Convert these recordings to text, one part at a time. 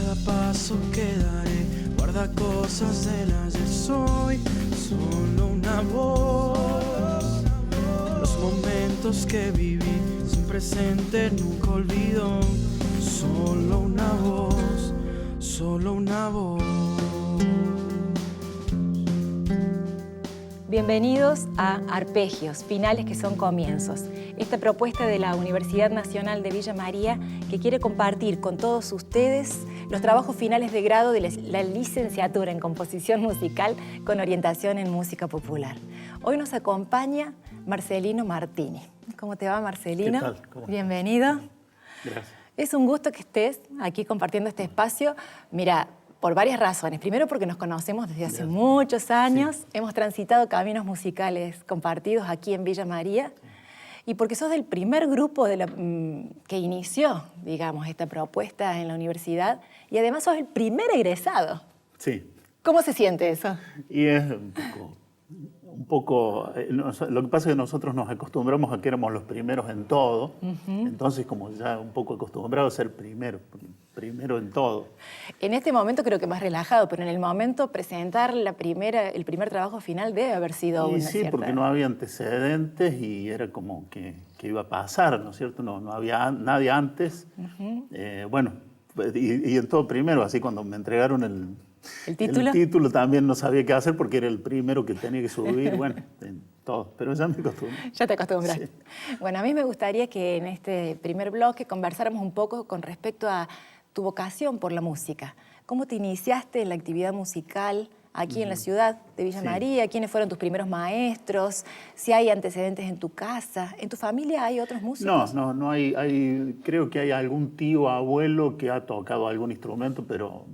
cada paso que daré guarda cosas del ayer. Soy solo una voz. Los momentos que viví sin presente nunca olvido. Solo una voz, solo una voz. Bienvenidos a Arpegios, finales que son comienzos. Esta propuesta de la Universidad Nacional de Villa María que quiere compartir con todos ustedes los trabajos finales de grado de la licenciatura en composición musical con orientación en música popular. Hoy nos acompaña Marcelino Martini. ¿Cómo te va, Marcelino? ¿Qué tal? ¿Cómo Bienvenido. Gracias. Es un gusto que estés aquí compartiendo este espacio. Mira, por varias razones. Primero, porque nos conocemos desde hace muchos años. Sí. Hemos transitado caminos musicales compartidos aquí en Villa María. Y porque sos del primer grupo que inició, digamos, esta propuesta en la universidad. Y además sos el primer egresado. Sí. ¿Cómo se siente eso? Y es un poco lo que pasa es que nosotros nos acostumbramos a que éramos los primeros en todo. Entonces, como ya un poco acostumbrados a ser primero en todo. En este momento creo que más relajado, pero en el momento presentar el primer trabajo final debe haber sido una sí, cierta... porque no había antecedentes y era como que iba a pasar, ¿no es cierto? No había nadie antes. Bueno, y en todo primero, así cuando me entregaron ¿El título también no sabía qué hacer porque era el primero que tenía que subir, bueno, en todo, pero ya me acostumbré. Ya te acostumbraste. Sí. Bueno, a mí me gustaría que en este primer bloque conversáramos un poco con respecto a tu vocación por la música. ¿Cómo te iniciaste en la actividad musical aquí en la ciudad de Villa María? ¿Quiénes fueron tus primeros maestros? Si hay antecedentes en tu casa. ¿En tu familia hay otros músicos? No hay. Creo que hay algún tío, abuelo que ha tocado algún instrumento, pero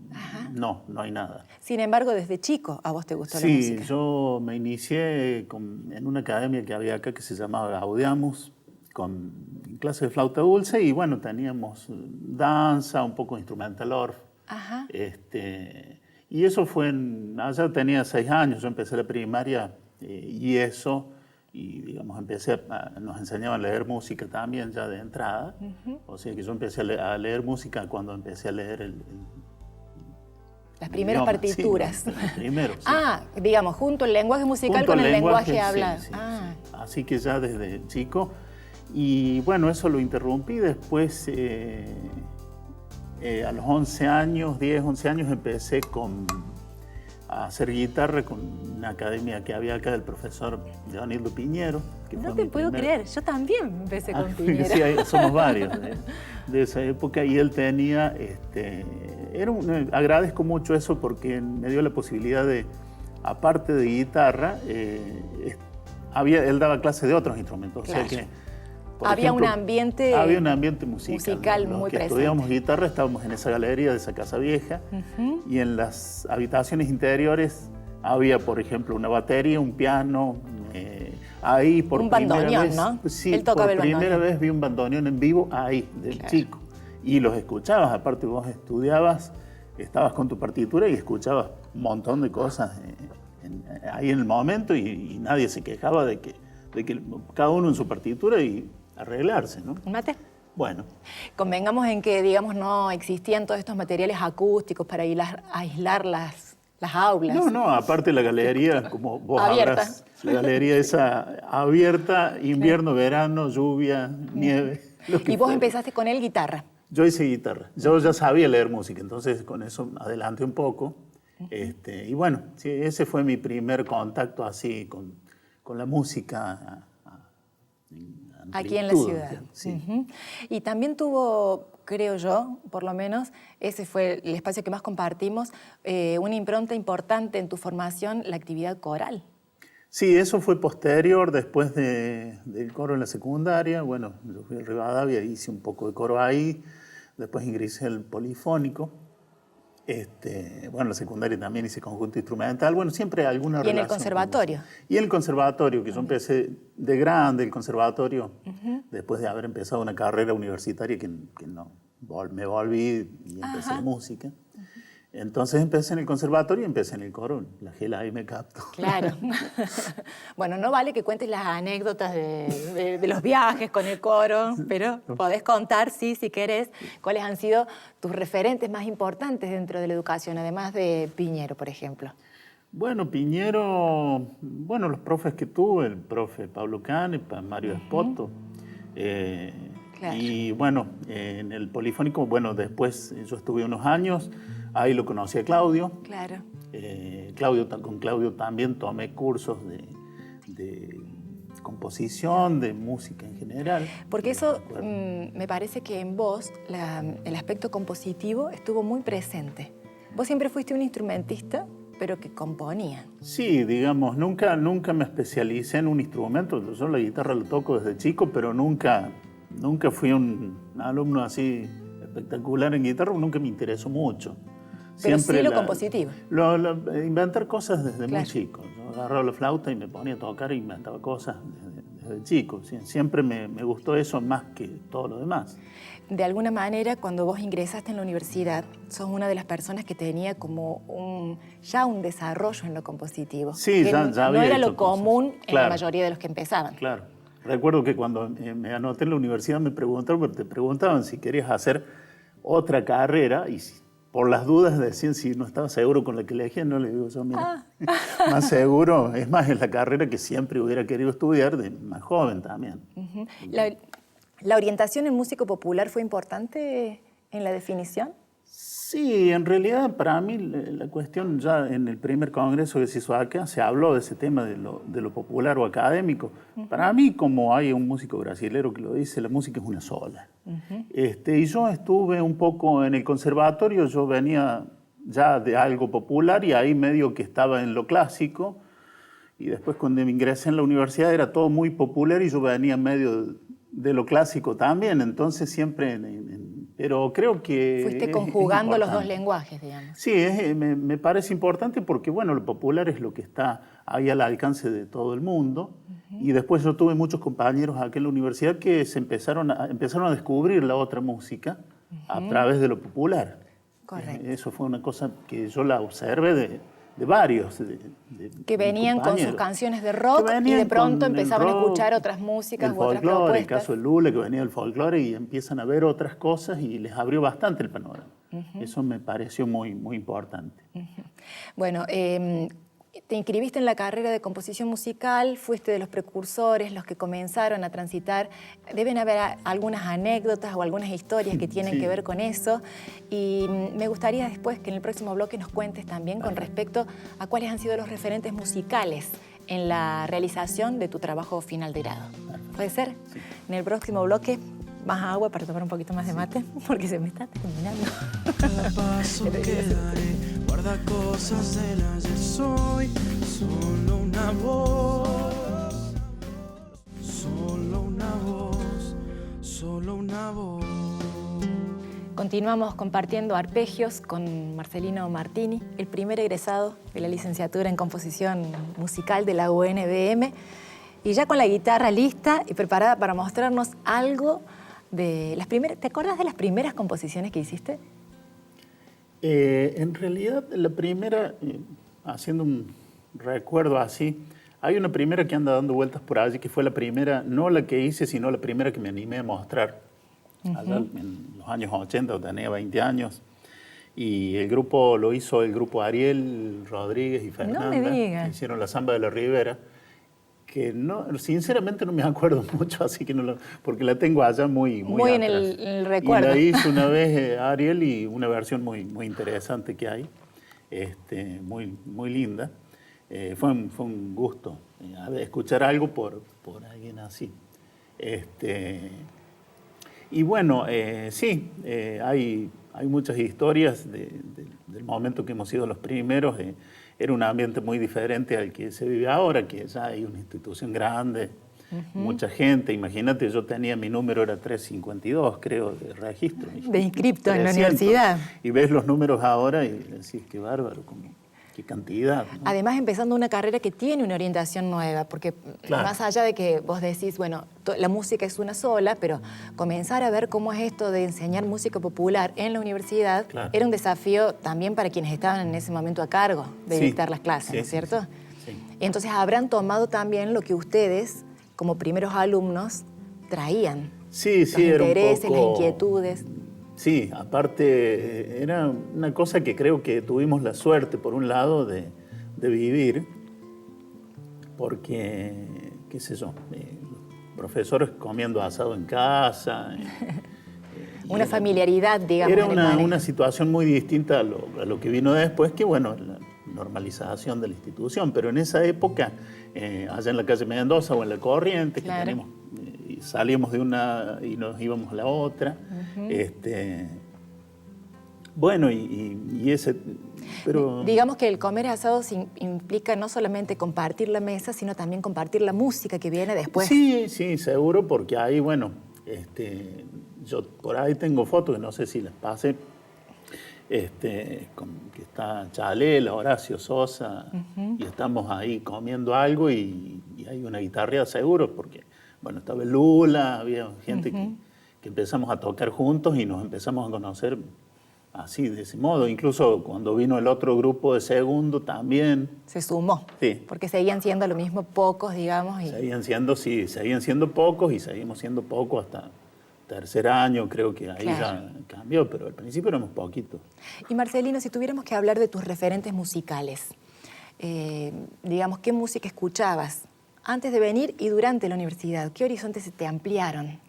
no hay nada. Sin embargo, desde chico a vos te gustó la música. Sí, yo me inicié en una academia que había acá que se llamaba Gaudeamus, en clase de flauta dulce, y bueno, teníamos danza, un poco instrumental orff. Y eso fue allá tenía 6 años, yo empecé la primaria y digamos, nos enseñaban a leer música también ya de entrada. O sea que yo empecé a leer música cuando empecé a leer las primeras partituras. Sí, primero, sí. Digamos, junto el lenguaje musical con el lenguaje hablado. Sí. Así que ya desde chico. Y bueno, eso lo interrumpí. Después, a los 11 años, 10, 11 años, empecé a hacer guitarra con una academia que había acá del profesor Leonildo Piñero. No te puedo creer, yo también empecé con Piñero. Sí, somos varios de esa época. Y él tenía, agradezco mucho eso porque me dio la posibilidad de, aparte de guitarra, él daba clases de otros instrumentos. Claro. O sea que, había un ambiente musical Los muy que presente. Estudiamos guitarra, estábamos en esa galería de esa casa vieja y en las habitaciones interiores había, por ejemplo, una batería, un piano. Ahí por un primera bandoneón, vez, ¿no? Sí, Él tocaba por el primera bandoneón. vez vi un bandoneón en vivo ahí, del chico. Y los escuchabas, aparte vos estudiabas, estabas con tu partitura y escuchabas un montón de cosas ahí en el momento y nadie se quejaba de que cada uno en su partitura y arreglarse, ¿no? ¿Un mate? Bueno. Convengamos en que, digamos, no existían todos estos materiales acústicos para aislar las aulas. No, aparte la galería, como vos abierta. habrás, la galería esa abierta, invierno, verano, lluvia, nieve. Y vos empezaste con él guitarra. Yo hice guitarra. Yo ya sabía leer música, entonces con eso adelanté un poco. Y bueno, sí, ese fue mi primer contacto así con la música. Aquí en la ciudad. Sí. Y también tuvo, creo yo, por lo menos, ese fue el espacio que más compartimos, una impronta importante en tu formación, la actividad coral. Sí, eso fue posterior, después del coro en la secundaria. Bueno, yo fui a Rivadavia, hice un poco de coro ahí, después ingresé al polifónico. Bueno, en la secundaria también hice conjunto instrumental, bueno, siempre alguna relación. ¿Y en el conservatorio? Y en el conservatorio, que yo empecé de grande, el conservatorio, después de haber empezado una carrera universitaria que no, me volví y empecé música. Entonces empecé en el conservatorio y empecé en el coro. La gela ahí me captó. Claro. Bueno, no vale que cuentes las anécdotas de los viajes con el coro, pero podés contar, sí, si querés, cuáles han sido tus referentes más importantes dentro de la educación, además de Piñero, por ejemplo. Bueno, Piñero, bueno, los profes que tuve, el profe Pablo Canepa, Mario Espoto. Claro. Y bueno, en el Polifónico, bueno, después yo estuve unos años, ahí lo conocí a Claudio. Claro. Con Claudio también tomé cursos de composición, de música en general. Porque eso me parece que en vos el aspecto compositivo estuvo muy presente. Vos siempre fuiste un instrumentista, pero que componía. Sí, digamos, nunca me especialicé en un instrumento. Yo la guitarra la toco desde chico, pero nunca fui un alumno así espectacular en guitarra, nunca me interesó mucho. Pero siempre sí lo compositivo. Inventar cosas desde claro. muy chico. Yo agarraba la flauta y me ponía a tocar e inventaba cosas desde chico. Siempre me gustó eso más que todo lo demás. De alguna manera, cuando vos ingresaste en la universidad, sos una de las personas que tenía como ya un desarrollo en lo compositivo. Sí, ya no había era hecho lo común cosas. en la mayoría de los que empezaban. Claro. Recuerdo que cuando me anoté en la universidad te preguntaban si querías hacer otra carrera y por las dudas decían si no estaba seguro con la que elegían. No le digo yo, mira, más seguro. Es más, es la carrera que siempre hubiera querido estudiar de más joven también. Uh-huh. ¿La orientación en música popular fue importante en la definición? Sí, en realidad para mí la cuestión ya en el primer congreso que se hizo acá se habló de ese tema de lo popular o académico. Uh-huh. Para mí, como hay un músico brasilero que lo dice, la música es una sola. Uh-huh. Y yo estuve un poco en el conservatorio, yo venía ya de algo popular y ahí medio que estaba en lo clásico. Y después cuando me ingresé en la universidad era todo muy popular y yo venía medio de lo clásico también, entonces siempre... pero creo que... Fuiste conjugando los dos lenguajes, digamos. Sí, me parece importante porque, bueno, lo popular es lo que está ahí al alcance de todo el mundo. Uh-huh. Y después yo tuve muchos compañeros aquí en la universidad que empezaron a descubrir la otra música a través de lo popular. Correcto. Eso fue una cosa que yo la observé de varios. Que venían con sus canciones de rock y de pronto empezaban a escuchar otras músicas u otras propuestas. El caso de Lula, que venía del folclore y empiezan a ver otras cosas y les abrió bastante el panorama. Uh-huh. Eso me pareció muy, muy importante. Uh-huh. Bueno, te inscribiste en la carrera de composición musical, fuiste de los precursores, los que comenzaron a transitar. Deben haber algunas anécdotas o algunas historias que tienen que ver con eso. Y me gustaría después que en el próximo bloque nos cuentes también con respecto a cuáles han sido los referentes musicales en la realización de tu trabajo final de grado. ¿Puede ser? Sí. En el próximo bloque, más agua para tomar un poquito más de mate, porque se me está terminando. Cada paso que daré guarda cosas del ayer. Soy solo una voz, solo una voz, solo una voz. Continuamos compartiendo arpegios con Marcelino Martini, el primer egresado de la licenciatura en composición musical de la UNBM, y ya con la guitarra lista y preparada para mostrarnos algo de las primeras. ¿Te acuerdas de las primeras composiciones que hiciste? En realidad, la primera, haciendo un recuerdo así, hay una primera que anda dando vueltas por allí, que fue la primera, no la que hice, sino la primera que me animé a mostrar. Uh-huh. Allá en los años 80, tenía 20 años. Y el grupo lo hizo el grupo Ariel, Rodríguez y Fernanda. No me digas. Que hicieron la Samba de la Ribera. Que no, sinceramente no me acuerdo mucho, así que no porque la tengo allá muy en el recuerdo. Y la hizo una vez Ariel y una versión muy interesante que hay, muy, muy linda. Fue un gusto escuchar algo por alguien así. Y bueno, sí, hay muchas historias del momento que hemos sido los primeros. Era un ambiente muy diferente al que se vive ahora, que ya hay una institución grande, uh-huh. Mucha gente. Imagínate, yo tenía, mi número era 352, creo, de registro. De inscripto en la universidad. Y ves los números ahora y decís, qué bárbaro, qué cantidad, ¿no? Además, empezando una carrera que tiene una orientación nueva, porque Claro. más allá de que vos decís, bueno, la música es una sola, pero comenzar a ver cómo es esto de enseñar música popular en la universidad Claro. era un desafío también para quienes estaban en ese momento a cargo de Sí. dictar las clases, Sí, ¿no es cierto? sí. Entonces habrán tomado también lo que ustedes, como primeros alumnos, traían. Sí, sí, los era un intereses, poco... las inquietudes. Sí, aparte era una cosa que creo que tuvimos la suerte, por un lado, de vivir, porque, qué sé yo, profesores comiendo asado en casa. Una familiaridad, digamos. Era en el manejo. una situación muy distinta a lo que vino después, que bueno, la normalización de la institución, pero en esa época, allá en la calle Mendoza o en la Corriente, que Claro. teníamos, salíamos de una y nos íbamos a la otra. Bueno, y ese... Pero, Digamos que el comer asado implica no solamente compartir la mesa, sino también compartir la música que viene después. sí, sí, seguro, porque ahí, bueno, yo por ahí tengo fotos, que no sé si las pasé, que está Chalela, Horacio Sosa, y estamos ahí comiendo algo y hay una guitarra seguro, porque, bueno, estaba Lula, había gente que empezamos a tocar juntos y nos empezamos a conocer así, de ese modo. Incluso cuando vino el otro grupo de segundo también. Se sumó. Sí. Porque seguían siendo lo mismo pocos, digamos. Y... Seguían siendo pocos y seguimos siendo pocos hasta tercer año, creo que ahí Claro. ya cambió, pero al principio éramos poquitos. Y Marcelino, si tuviéramos que hablar de tus referentes musicales, digamos, ¿qué música escuchabas antes de venir y durante la universidad? ¿Qué horizontes se te ampliaron?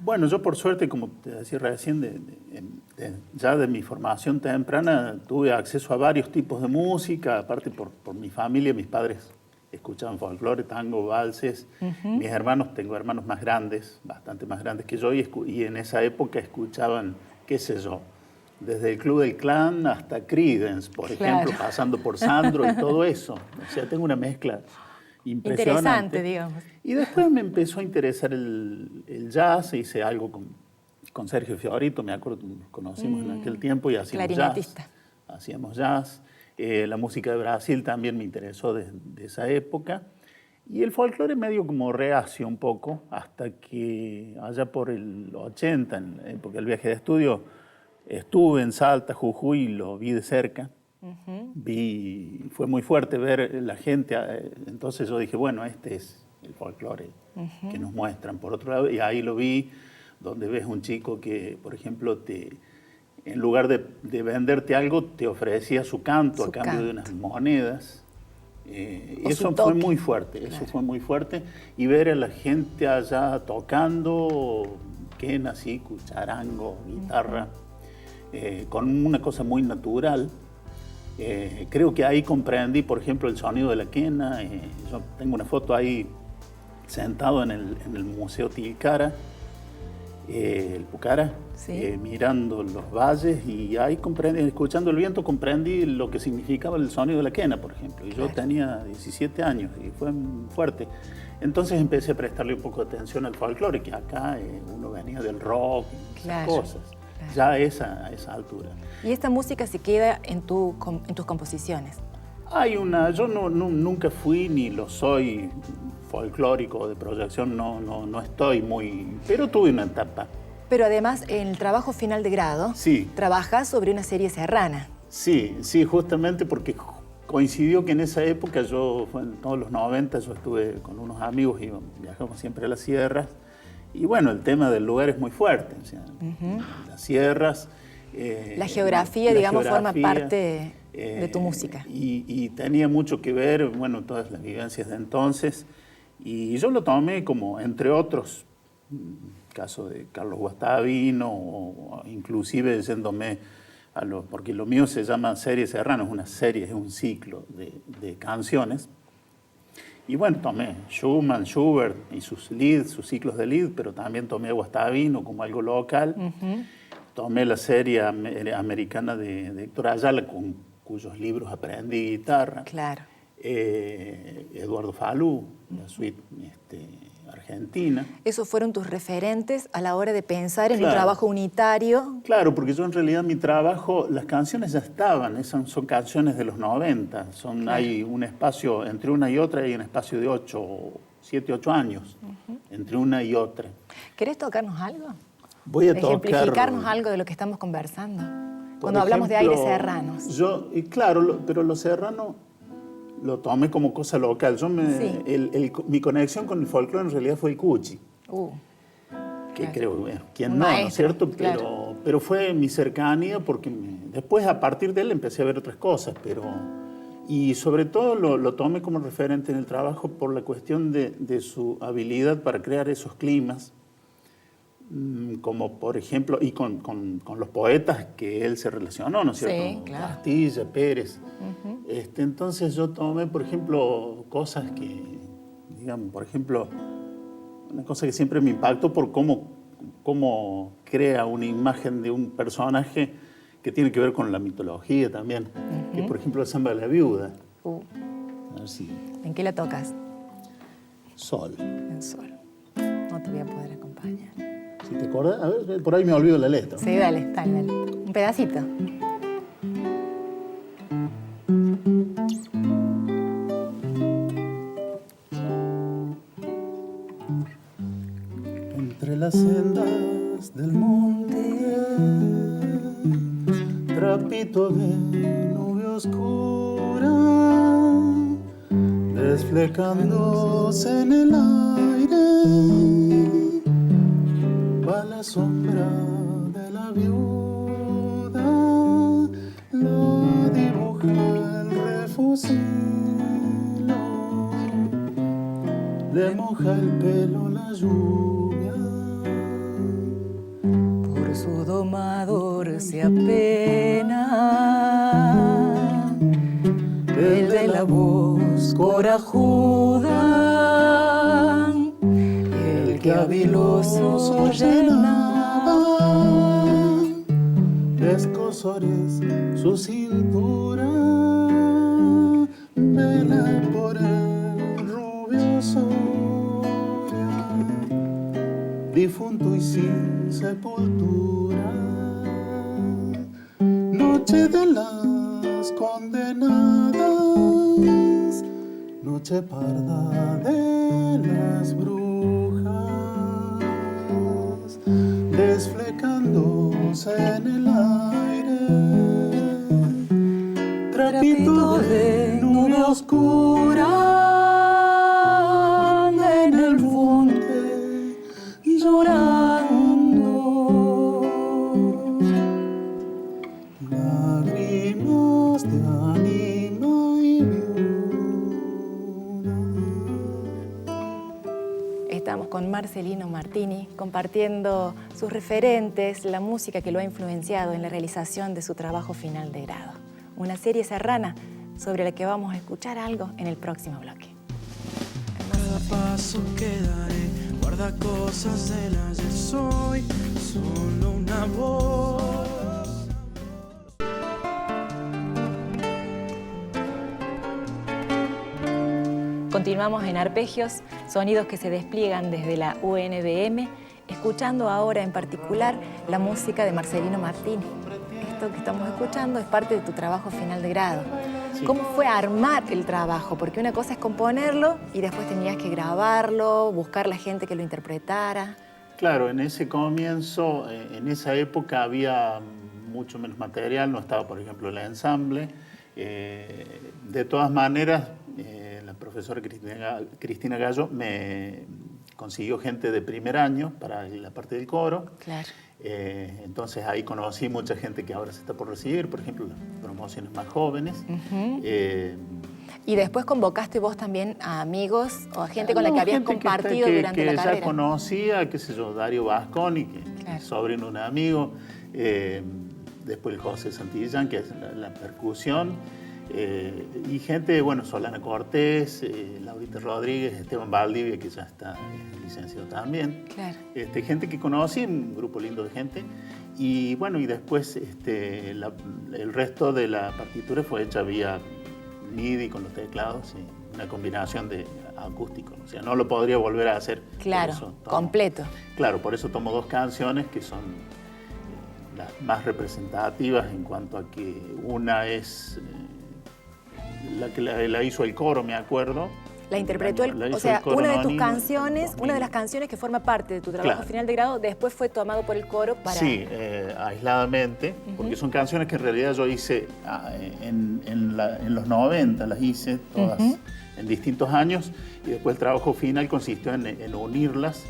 Bueno, yo por suerte, como te decía recién, ya de mi formación temprana tuve acceso a varios tipos de música, aparte por mi familia, mis padres escuchaban folclore, tango, valses. Mis hermanos, tengo hermanos más grandes, bastante más grandes que yo, y en esa época escuchaban, qué sé yo, desde el Club del Clan hasta Creedence, por ejemplo, pasando por Sandro y todo eso. O sea, tengo una mezcla impresionante. Interesante, digamos. Y después me empezó a interesar el jazz, hice algo con Sergio Fiorito, me acuerdo que nos conocimos en aquel tiempo y hacíamos clarinetista. jazz. Hacíamos jazz. La música de Brasil también me interesó de esa época. Y el folclore medio como reacio un poco, hasta que allá por el 80, en la época del viaje de estudio, estuve en Salta, Jujuy, y lo vi de cerca. Fue muy fuerte ver la gente, entonces yo dije, bueno, este es el folclore que nos muestran. Por otro lado, y ahí lo vi, donde ves un chico que, por ejemplo, en lugar de venderte algo, te ofrecía su canto a cambio de unas monedas. Eso fue muy fuerte, eso fue muy fuerte. Y ver a la gente allá tocando, quena, así, charango, guitarra, con una cosa muy natural. Creo que ahí comprendí, por ejemplo, el sonido de la quena. Yo tengo una foto ahí sentado en el Museo Tilcara, el Pucara, sí. Mirando los valles, y ahí escuchando el viento comprendí lo que significaba el sonido de la quena, por ejemplo. Y yo tenía 17 años y fue fuerte. Entonces empecé a prestarle un poco de atención al folclore, que acá uno venía del rock, esas cosas. Ya a esa altura. ¿Y esta música se queda en tus composiciones? Yo nunca fui ni lo soy folclórico de proyección, no estoy muy... Pero tuve una etapa. Pero además, en el trabajo final de grado, trabajás sobre una serie serrana. Sí, justamente porque coincidió que en esa época en todos los 90, yo estuve con unos amigos y viajamos siempre a las sierras. Y bueno, el tema del lugar es muy fuerte. O sea, las sierras... la geografía, digamos, forma parte de tu música. Y tenía mucho que ver, bueno, todas las vivencias de entonces. Y yo lo tomé como, entre otros, caso de Carlos Guastavino, o inclusive yéndome porque lo mío se llama Serie Serrana, es una serie, es un ciclo de canciones. Y bueno, tomé Schumann, Schubert y sus ciclos de Lied, pero también tomé a Guastavino como algo local. Tomé la serie americana de Héctor Ayala, con cuyos libros aprendí guitarra. Claro. Eduardo Falú, la suite Argentina. ¿Esos fueron tus referentes a la hora de pensar en un trabajo unitario? Claro, porque yo en realidad mi trabajo, las canciones ya estaban, son canciones de los 90, hay un espacio, entre una y otra hay un espacio de 7, 8 años, entre una y otra. ¿Querés tocarnos algo? Voy a ejemplificarnos algo de lo que estamos conversando. Cuando hablamos de aires serranos. Claro, pero los serranos lo tomé como cosa local. Mi conexión con el folclore en realidad fue el cuchi. Que creo, bueno, ¿quién no, ¿no es cierto? Claro. Pero fue mi cercanía porque después a partir de él empecé a ver otras cosas, y sobre todo lo tomé como referente en el trabajo por la cuestión de su habilidad para crear esos climas, como por ejemplo, y con los poetas que él se relacionó, ¿no es cierto? Sí, claro. Castilla, Pérez. Entonces yo tomé, por ejemplo, cosas que, digamos, por ejemplo, una cosa que siempre me impactó por cómo crea una imagen de un personaje que tiene que ver con la mitología también, que por ejemplo el samba de la viuda. A ver si... ¿En qué la tocas? Sol. En sol. No te voy a poder acompañar. Si te acuerdas, a ver, por ahí me olvido la letra. Sí, dale. Un pedacito. Entre las sendas del monte, trapito de nube oscura, desflecándose en el aire, va la sombra de la viuda, la dibuja el refusilo, le moja el pelo la lluvia. Por su domador se apena el de la voz corajuda, el que habiloso llenaba de escosores su cintura, vela por el rubio Soria, difunto y sin sepultura, noche de las condenadas, noche parda de las brujas, desflecándose en el aire, trapito de nube oscura, en el monte llorando, lágrimas de ánima y viuda. Estamos con Marcelino Martini compartiendo sus referentes, la música que lo ha influenciado en la realización de su trabajo final de grado. Una serie serrana sobre la que vamos a escuchar algo en el próximo bloque. Cada paso que daré guarda cosas del ayer. Soy solo una voz. Continuamos en Arpegios, sonidos que se despliegan desde la UNBM, escuchando ahora en particular la música de Marcelino Martini. Esto que estamos escuchando es parte de tu trabajo final de grado. Sí. ¿Cómo fue armar el trabajo? Porque una cosa es componerlo y después tenías que grabarlo, buscar la gente que lo interpretara. Claro, en ese comienzo, en esa época había mucho menos material, no estaba, por ejemplo, el ensamble. De todas maneras, la profesora Cristina Gallo me consiguió gente de primer año para la parte del coro. Claro. Entonces ahí conocí mucha gente que ahora se está por recibir, por ejemplo, las promociones más jóvenes. ¿Y después convocaste vos también a amigos o a gente con la que habías compartido durante la carrera? Que ya conocía, qué sé yo, Dario Vasconi, que es sobrino de un amigo, después el José Santillán, que es la percusión, y gente, bueno, Solana Cortés, Laurita Rodríguez, Esteban Valdivia, que ya está licenciado también. Claro. Gente que conocí, un grupo lindo de gente. Y bueno, y después el resto de la partitura fue hecha vía MIDI con los teclados. una combinación de acústico. O sea, no lo podría volver a hacer. Claro, completo. Claro, por eso tomo 2 canciones que son las más representativas en cuanto a que una es la que la hizo el coro, me acuerdo. La interpretó o sea, una de tus canciones, una de las canciones que forma parte de tu trabajo final de grado, después fue tomado por el coro para... Sí, aisladamente, porque son canciones que en realidad yo hice en los 90, las hice todas en distintos años, y después el trabajo final consistió en unirlas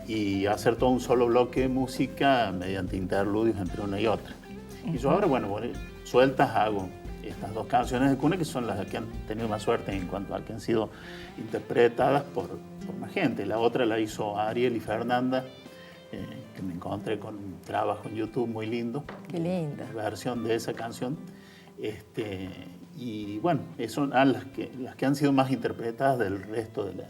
y hacer todo un solo bloque de música mediante interludios entre una y otra. Y yo ahora, bueno, sueltas hago estas 2 canciones de cuna, que son las que han tenido más suerte en cuanto a que han sido interpretadas por más gente. La otra la hizo Ariel y Fernanda, que me encontré con un trabajo en YouTube muy lindo. Qué linda. La versión de esa canción. Y bueno, son las que han sido más interpretadas del resto de las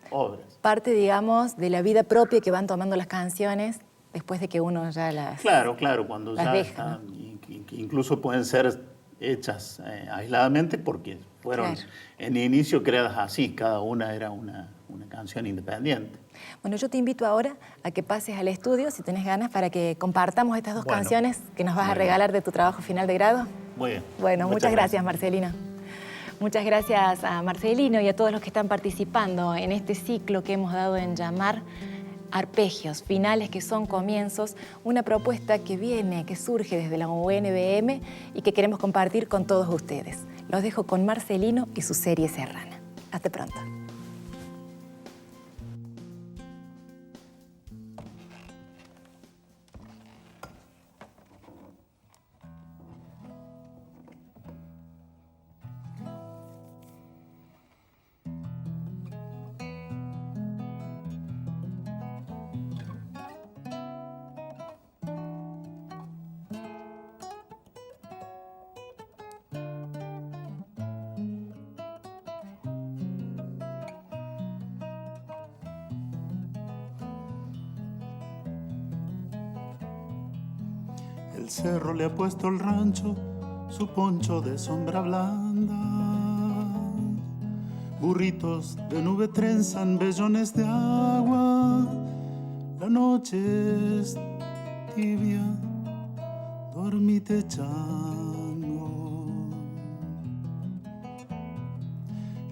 obras. Parte, digamos, de la vida propia que van tomando las canciones después de que uno ya las... Claro, cuando ya deja, están, ¿no? Incluso pueden ser hechas aisladamente porque fueron en inicio creadas así, cada una era una canción independiente. Bueno, yo te invito ahora a que pases al estudio, si tenés ganas, para que compartamos estas 2 canciones que nos vas a regalar de tu trabajo final de grado. Muy bien. Bueno, muchas gracias, Marcelino. Muchas gracias a Marcelino y a todos los que están participando en este ciclo que hemos dado en llamar Arpegios, finales que son comienzos, una propuesta que surge desde la UNBM y que queremos compartir con todos ustedes. Los dejo con Marcelino y su serie Serrana. Hasta pronto. El cerro le ha puesto al rancho su poncho de sombra blanda. Burritos de nube trenzan vellones de agua. La noche es tibia, dormite chango.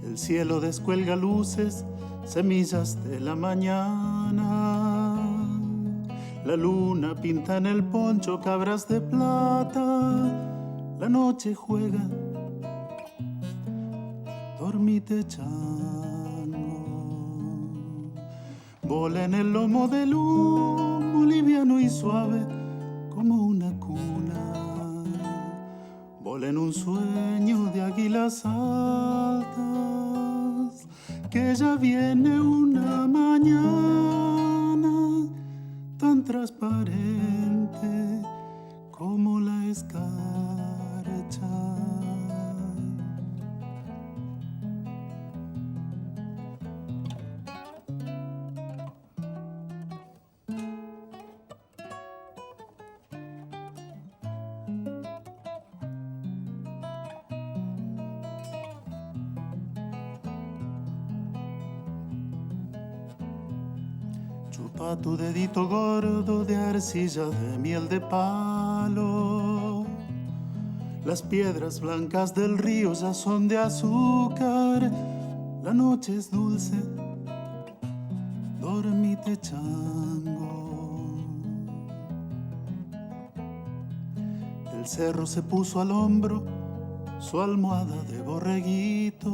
El cielo descuelga luces, semillas de la mañana. La luna pinta en el poncho cabras de plata. La noche juega, dormite chango. Vola en el lomo del humo, liviano y suave como una cuna. Vola en un sueño de águilas altas, que ya viene una mañana tan transparente como la escarcha. Chupa tu dedito gordo de arcilla de miel de palo. Las piedras blancas del río ya son de azúcar. La noche es dulce, dormite chango. El cerro se puso al hombro su almohada de borreguitos.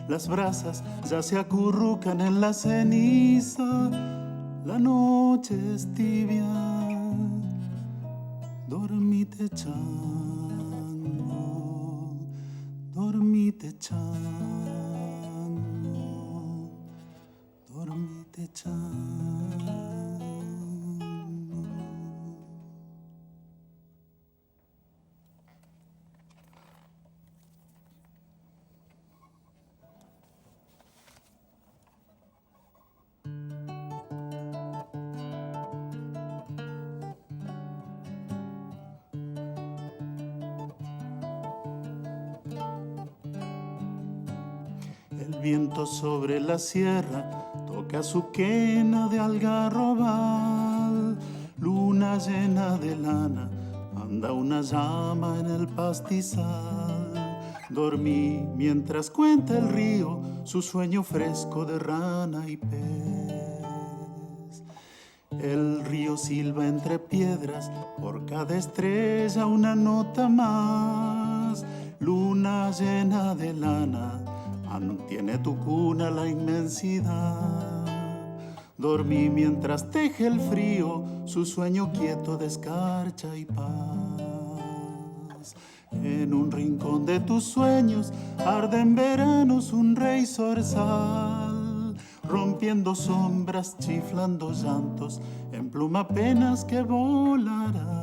Las brasas ya se acurrucan en la ceniza. La noche es tibia, dormite chango, dormite chango, dormite chango. viento sobre la sierra toca su quena de algarrobal. Luna llena de lana, anda una llama en el pastizal. Dormí mientras cuenta el río su sueño fresco de rana y pez. El río silba entre piedras, por cada estrella una nota más. Luna llena de lana, mantiene tu cuna la inmensidad. Dormí mientras teje el frío su sueño quieto de escarcha y paz. En un rincón de tus sueños arde en veranos un rey zorzal, rompiendo sombras, chiflando llantos, en pluma penas que volarán.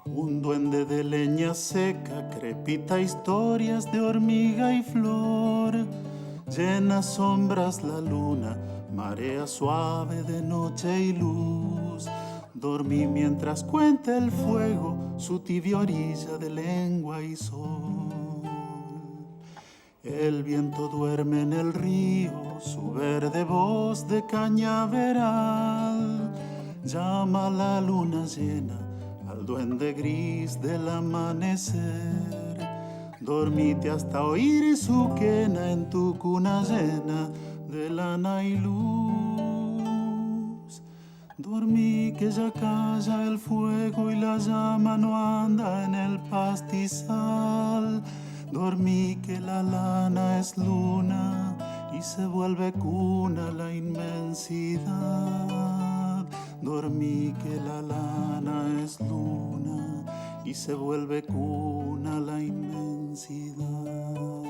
Un duende de leña seca crepita historias de hormiga y flor. Llena sombras la luna, marea suave de noche y luz. Dormí mientras cuenta el fuego su tibia orilla de lengua y sol. El viento duerme en el río, su verde voz de cañaveral. Llama la luna llena al duende gris del amanecer. Dormite hasta oír su quena en tu cuna llena de lana y luz. Dormí que ya calla el fuego y la llama no anda en el pastizal. Dormí que la lana es luna y se vuelve cuna la inmensidad. Dormí que la lana es luna y se vuelve cuna la inmensidad.